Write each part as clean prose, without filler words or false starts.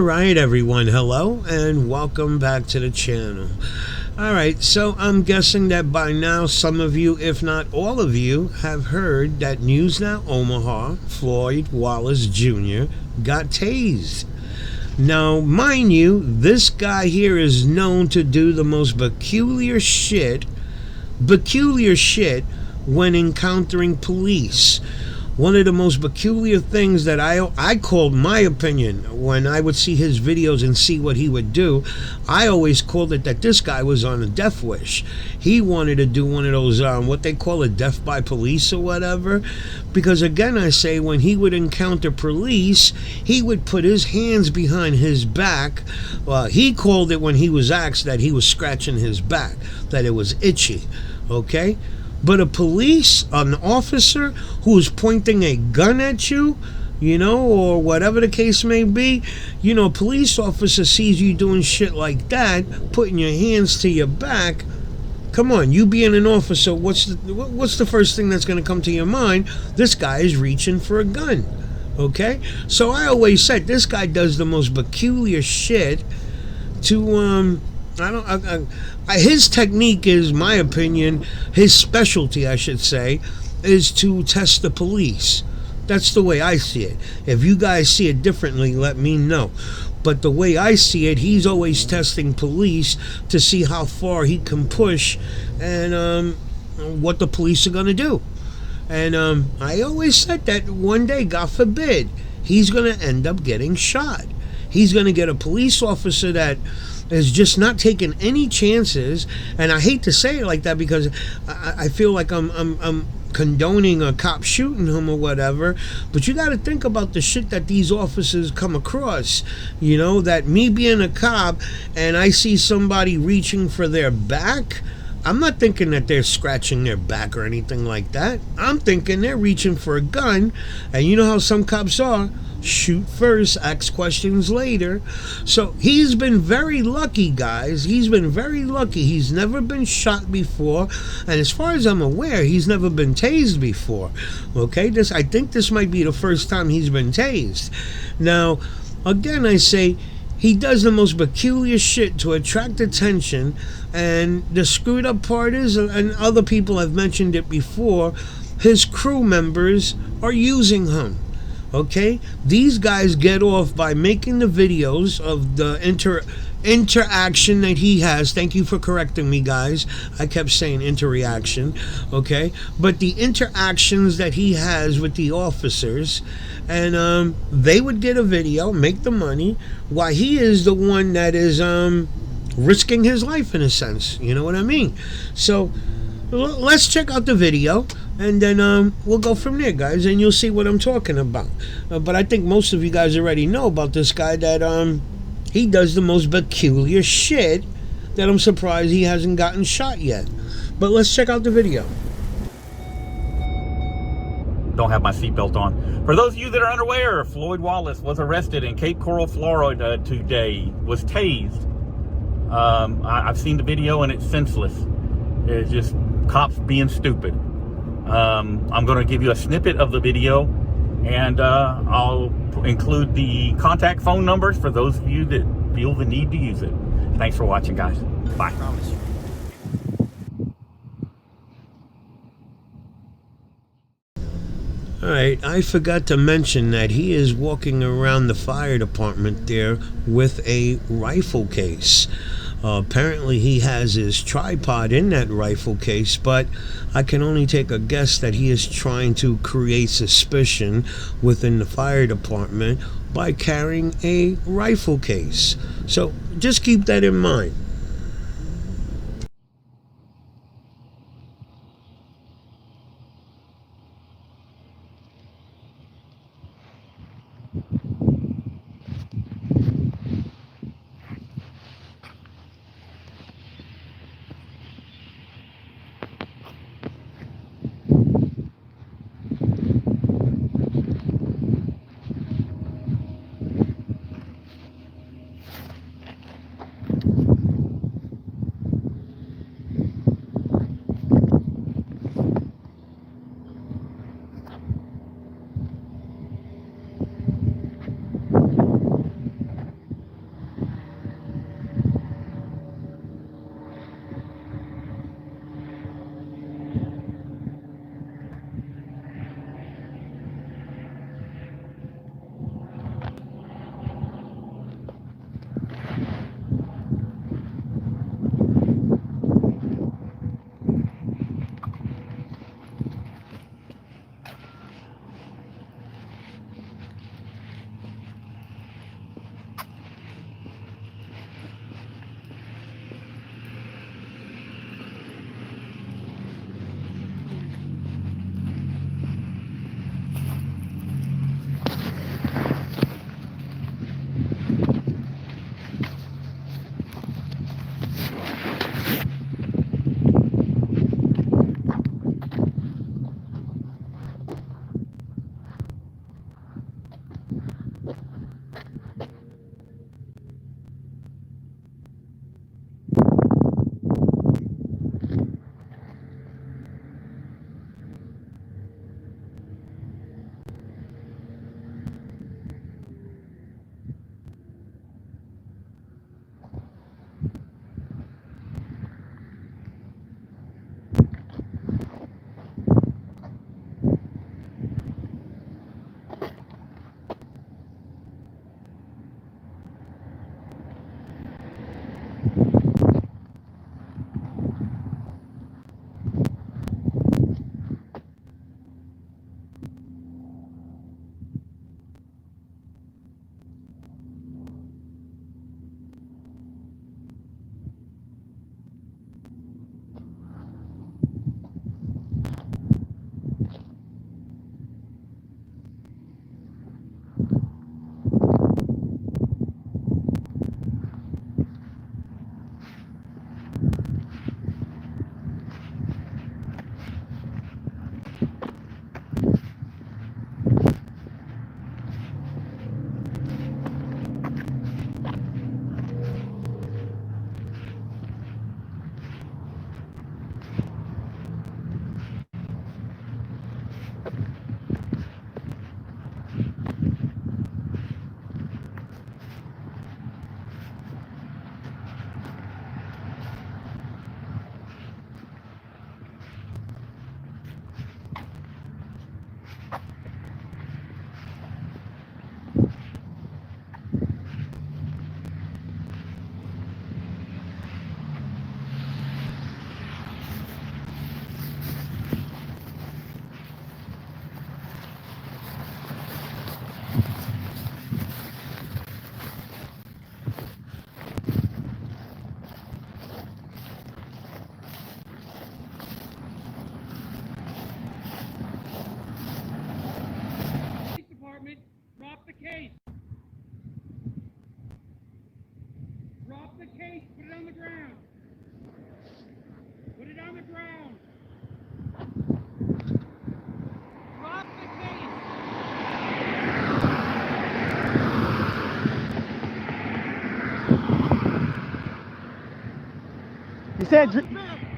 Alright everyone, hello and welcome back to the channel. Alright, so I'm guessing that by now some of you, if not all of you, have heard that News Now Omaha, Floyd Wallace Jr. got tased. Now, mind you, this guy here is known to do the most peculiar shit when encountering police. One of the most peculiar things that I called my opinion when I would see his videos and see what he would do, I always called it that this guy was on a death wish. He wanted to do one of those, what they call a death by police or whatever. Because again, I say, when he would encounter police, he would put his hands behind his back. He called it when he was asked that he was scratching his back, that it was itchy, okay? But an officer who's pointing a gun at you, or whatever the case may be, a police officer sees you doing shit like that, putting your hands to your back. Come on, you being an officer, what's the first thing that's going to come to your mind? This guy is reaching for a gun, okay? So I always said this guy does the most peculiar shit to, his technique is, my opinion, his specialty, I should say, is to test the police. That's the way I see it. If you guys see it differently, let me know. But the way I see it, he's always testing police to see how far he can push and what the police are going to do. And I always said that one day, God forbid, he's going to end up getting shot. He's going to get a police officer that is just not taking any chances. And I hate to say it like that because I feel like I'm condoning a cop shooting him or whatever, but you got to think about the shit that these officers come across. That me being a cop and I see somebody reaching for their back, I'm not thinking that they're scratching their back or anything like that. I'm thinking they're reaching for a gun, and you know how some cops are. Shoot first, ask questions later. So he's been very lucky, guys. He's been very lucky. He's never been shot before, and as far as I'm aware, he's never been tased before. Okay, I think this might be the first time he's been tased. Now, again, I say he does the most peculiar shit to attract attention, and the screwed up part is, and other people have mentioned it before, his crew members are using him. Okay, these guys get off by making the videos of the interaction that he has. Thank you for correcting me, guys. I kept saying interaction, okay? But the interactions that he has with the officers, and they would get a video, make the money, while he is the one that is risking his life in a sense. You know what I mean? So let's check out the video, and then we'll go from there, guys, and you'll see what I'm talking about. But I think most of you guys already know about this guy, that he does the most peculiar shit that I'm surprised he hasn't gotten shot yet. But let's check out the video. Don't have my seatbelt on. For those of you that are unaware, Floyd Wallace was arrested in Cape Coral, Florida today, was tased. I've seen the video and it's senseless. It's just cops being stupid. I'm going to give you a snippet of the video, and I'll include the contact phone numbers for those of you that feel the need to use it. Thanks for watching, guys. Bye. Alright, I forgot to mention that he is walking around the fire department there with a rifle case. Apparently he has his tripod in that rifle case, but I can only take a guess that he is trying to create suspicion within the fire department by carrying a rifle case. So just keep that in mind.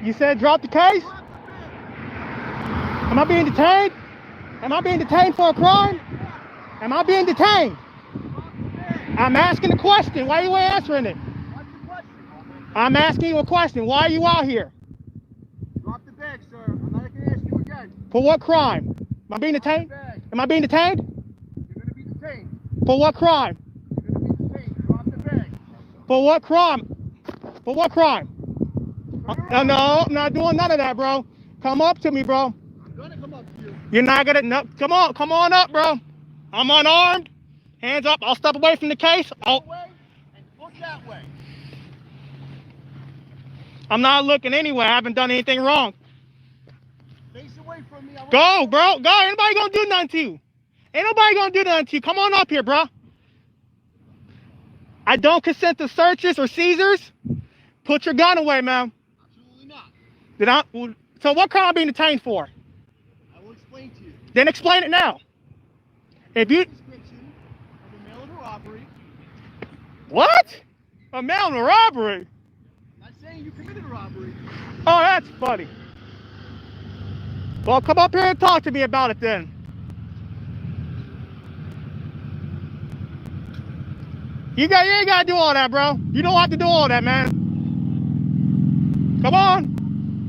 You said drop the case? Am I being detained? Am I being detained for a crime? Am I being detained? I'm asking a question. Why are you answering it? I'm asking you a question. Why are you out here? Drop the bag, sir. I'm not going to ask you again. For what crime? Am I being detained? Am I being detained? You're going to be detained. For what crime? You're going to be detained. Drop the bag. For what crime? For what crime? No, I'm not doing none of that, bro. Come up to me, bro. I'm going to come up to you. You're not gonna, no, come on up, bro. I'm unarmed. Hands up. I'll step away from the case. Away and look that way. I'm not looking anywhere. I haven't done anything wrong. Face away from me. Go, bro. Go. Ain't nobody gonna do nothing to you. Ain't nobody gonna do nothing to you. Come on up here, bro. I don't consent to searches or seizures. Put your gun away, man. Absolutely not. So what crime am I being detained for? I will explain to you. Then explain it now. If you... Description of a mail-order robbery. What? A mail-order robbery? Not saying you committed a robbery. Oh, that's funny. Well, come up here and talk to me about it then. You ain't got to do all that, bro. You don't have to do all that, man. Come on.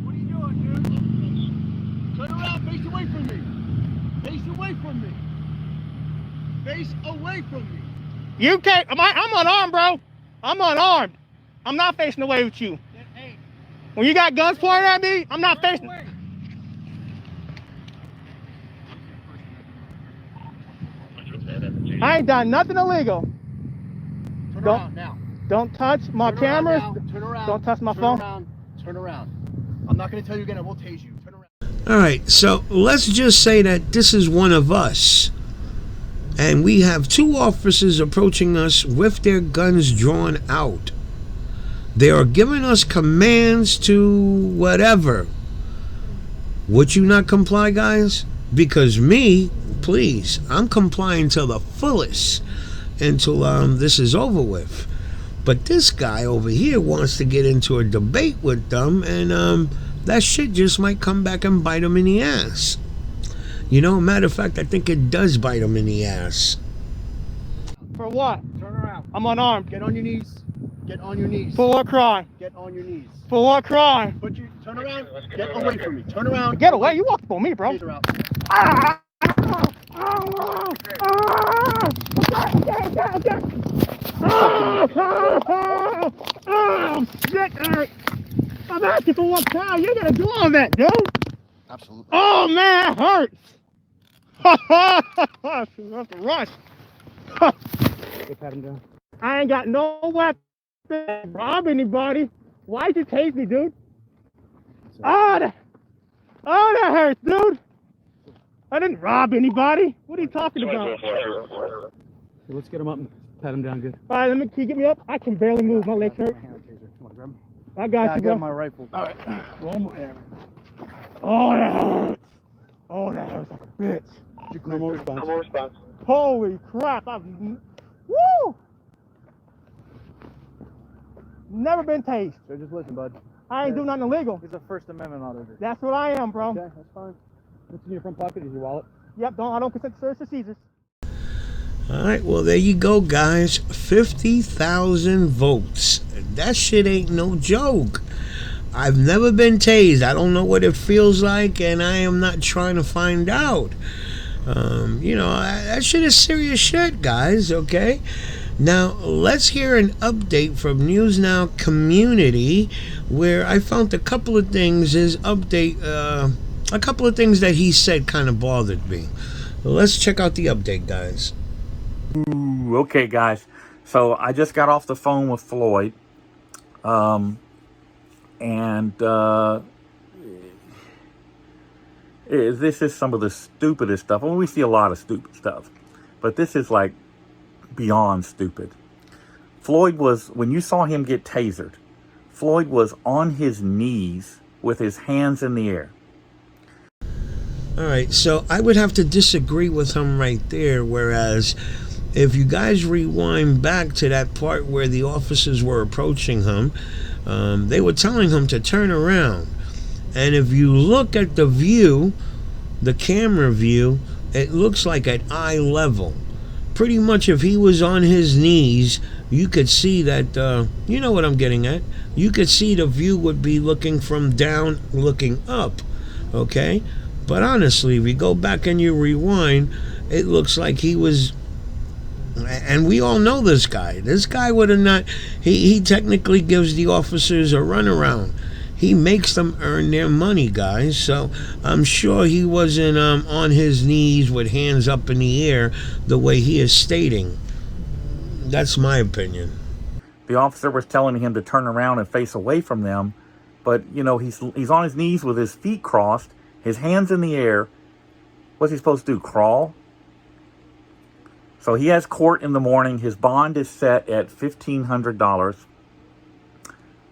What are you doing, dude? Turn around. Face away from me. Face away from me. Face away from me. You can't. I'm unarmed, bro. I'm unarmed. I'm not facing away with you. Hey. When you got guns pointed at me, I'm not facing. Away. I ain't done nothing illegal. Turn around now. Don't touch my cameras. Turn around. Don't touch my Turn phone. Around. Turn around. I'm not going to tell you again. I will tase you. Turn around. All right, so let's just say that this is one of us. And we have two officers approaching us with their guns drawn out. They are giving us commands to whatever. Would you not comply, guys? Because me, please, I'm complying to the fullest until this is over with. But this guy over here wants to get into a debate with them, and that shit just might come back and bite him in the ass. You know, matter of fact, I think it does bite him in the ass. For what? Turn around. I'm unarmed. Get on your knees. Get on your knees. For what crime? Get on your knees. For what crime? Turn around. Get away from me. Turn around. Get away. You walked up on me, bro. Taser out. Oh, shit. I'm asking for what crime. You gotta do all that, dude. Absolutely. Oh, man, it hurts. That's a rush. Pat him down. I ain't got no weapon to rob anybody. Why'd you tase me, dude? Oh, that hurts, dude. I didn't rob anybody. What are you talking about? Let's get him up and pat him down good. All right, can you get me up? I can barely move. My legs hurt. I got you, bro. I got my rifle. All right. One more. Oh, that hurts. Oh, that hurts like a bitch. No more response. No more response. Holy crap. Woo! Never been tased. So just listen, bud. I ain't doing nothing illegal. He's a First Amendment auditor. That's what I am, bro. Okay, that's fine. What's in your front pocket? Is your wallet? Yep, I don't consent to search or seizures. All right, well, there you go, guys. 50,000 votes. That shit ain't no joke. I've never been tased. I don't know what it feels like, and I am not trying to find out. You know, that shit is serious shit, guys, okay? Now, let's hear an update from News Now Community, where I found a couple of things. His update, a couple of things that he said kind of bothered me. Let's check out the update, guys. Ooh, okay, guys. So I just got off the phone with Floyd. This is some of the stupidest stuff. I mean, we see a lot of stupid stuff, but this is like beyond stupid. Floyd was, when you saw him get tasered, Floyd was on his knees with his hands in the air. All right, so I would have to disagree with him right there, whereas if you guys rewind back to that part where the officers were approaching him, They were telling him to turn around. And if you look at the view, the camera view, it looks like at eye level. Pretty much if he was on his knees, you could see that, you know what I'm getting at. You could see the view would be looking from down, looking up, okay? But honestly, if you go back and you rewind, it looks like he was, and we all know this guy. This guy would have not, he technically gives the officers a runaround. He makes them earn their money, guys. So I'm sure he wasn't on his knees with hands up in the air the way he is stating. That's my opinion. The officer was telling him to turn around and face away from them, but you know, he's on his knees with his feet crossed, his hands in the air. What's he supposed to do? Crawl? So he has court in the morning. His bond is set at $1,500.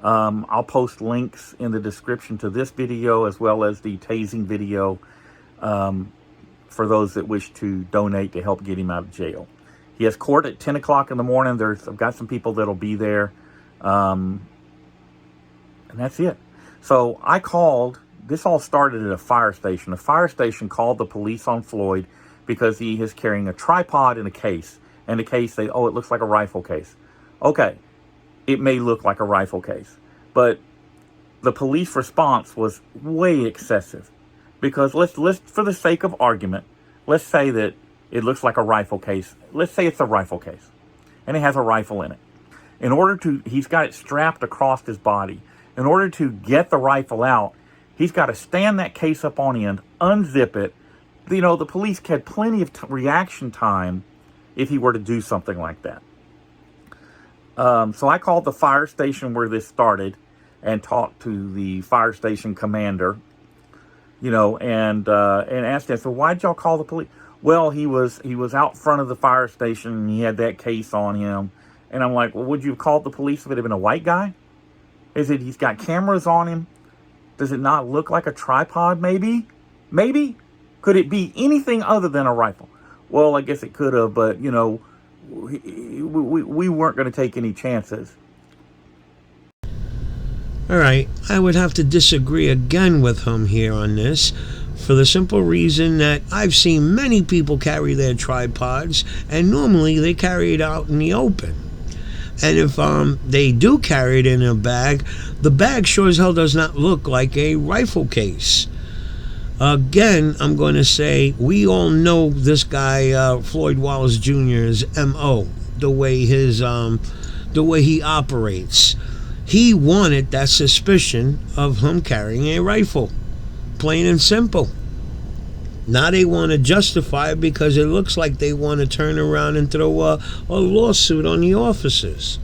I'll post links in the description to this video as well as the tasing video for those that wish to donate to help get him out of jail. He has court at 10 o'clock in the morning. I've got some people that'll be there. And that's it. So I called. This all started at a fire station. A fire station called the police on Floyd because he is carrying a tripod in a case. And the case, it looks like a rifle case. Okay. It may look like a rifle case, but the police response was way excessive, because let's for the sake of argument, let's say that it looks like a rifle case. Let's say it's a rifle case and it has a rifle in it. He's got it strapped across his body. In order to get the rifle out, he's got to stand that case up on end, unzip it. You know, the police had plenty of reaction time if he were to do something like that. So I called the fire station where this started and talked to the fire station commander, you know, and asked him, so why'd y'all call the police? Well, he was out front of the fire station and he had that case on him. And I'm like, well, would you have called the police if it had been a white guy? Is it he's got cameras on him? Does it not look like a tripod maybe? Maybe? Could it be anything other than a rifle? Well, I guess it could have, but, you know, we weren't going to take any chances. All right, I would have to disagree again with him here on this, for the simple reason that I've seen many people carry their tripods, and normally they carry it out in the open. And if they do carry it in a bag, the bag sure as hell does not look like a rifle case. Again, I'm going to say we all know this guy, Floyd Wallace Jr.'s MO, the way he operates. He wanted that suspicion of him carrying a rifle, plain and simple. Now they want to justify it because it looks like they want to turn around and throw a lawsuit on the officers.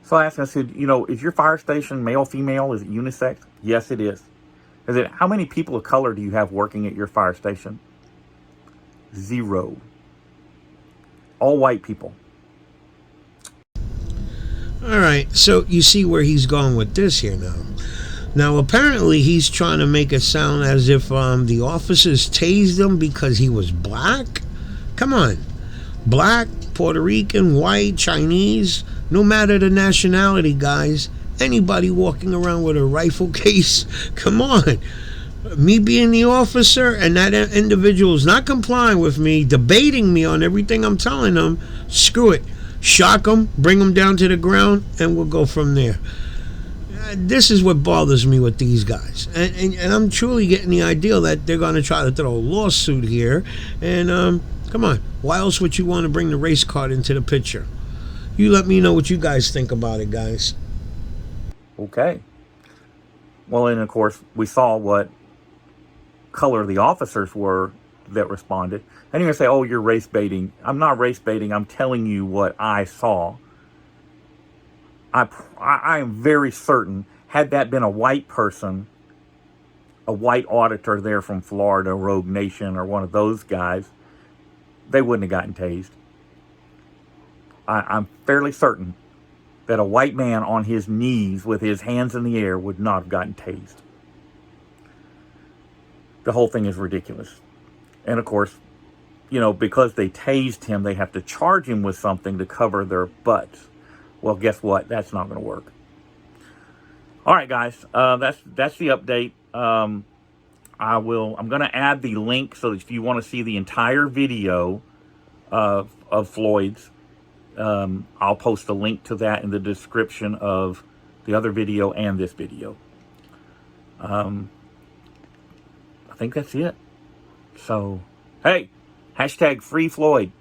So I asked him, I said, you know, is your fire station male, female? Is it unisex? Yes, it is. I said, how many people of color do you have working at your fire station? 0. All white people. All right, so you see where he's going with this here now. Now, apparently he's trying to make it sound as if the officers tased him because he was black. Come on. Black, Puerto Rican, white, Chinese, no matter the nationality, guys. Anybody walking around with a rifle case, come on. Me being the officer and that individual is not complying with me, debating me on everything I'm telling them, screw it. Shock them, bring them down to the ground, and we'll go from there. This is what bothers me with these guys. And I'm truly getting the idea that they're going to try to throw a lawsuit here. And come on, why else would you want to bring the race card into the picture? You let me know what you guys think about it, guys. Okay. Well, and of course, we saw what color the officers were that responded. And you're going to say, oh, you're race baiting. I'm not race baiting. I'm telling you what I saw. I am very certain, had that been a white person, a white auditor there from Florida, Rogue Nation, or one of those guys, they wouldn't have gotten tased. I'm fairly certain that a white man on his knees with his hands in the air would not have gotten tased. The whole thing is ridiculous. And of course, you know, because they tased him, they have to charge him with something to cover their butts. Well, guess what? That's not going to work. All right, guys. That's the update. I'm going to add the link so that if you want to see the entire video of Floyd's, I'll post a link to that in the description of the other video and this video. I think that's it. So, hey, hashtag free Floyd.